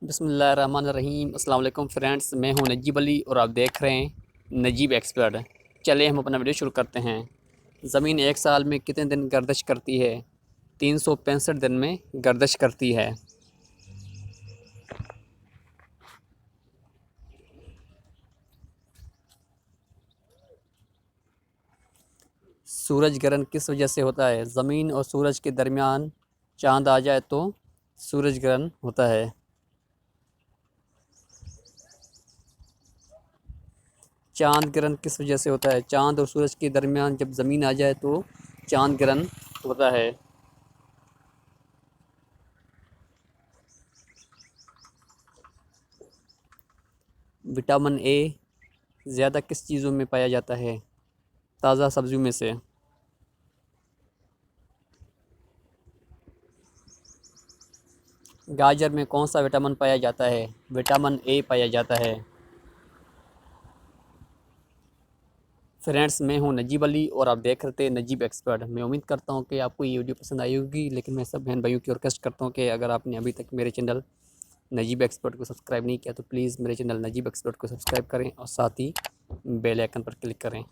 بسم اللہ الرحمن الرحیم۔ السلام علیکم فرینڈس، میں ہوں نجیب علی اور آپ دیکھ رہے ہیں نجیب ایکسپرٹ۔ چلیں ہم اپنا ویڈیو شروع کرتے ہیں۔ زمین ایک سال میں کتنے دن گردش کرتی ہے؟ 365 دن میں گردش کرتی ہے۔ سورج گرہن کس وجہ سے ہوتا ہے؟ زمین اور سورج کے درمیان چاند آ جائے تو سورج گرہن ہوتا ہے۔ چاند گرہن کس وجہ سے ہوتا ہے؟ چاند اور سورج کے درمیان جب زمین آ جائے تو چاند گرہن ہوتا ہے۔ وٹامن اے زیادہ کس چیزوں میں پایا جاتا ہے؟ تازہ سبزیوں میں سے۔ گاجر میں کون سا وٹامن پایا جاتا ہے؟ وٹامن اے پایا جاتا ہے۔ فرینڈس، میں ہوں نجیب علی اور آپ دیکھ رہے تھے نجیب ایکسپرٹ۔ میں امید کرتا ہوں کہ آپ کو یہ ویڈیو پسند آئی ہوگی، لیکن میں سب بہن بھائیوں کی ریکویسٹ کرتا ہوں کہ اگر آپ نے ابھی تک میرے چینل نجیب ایکسپرٹ کو سبسکرائب نہیں کیا تو پلیز میرے چینل نجیب ایکسپرٹ کو سبسکرائب کریں اور ساتھ ہی بیل آئیکن پر کلک کریں۔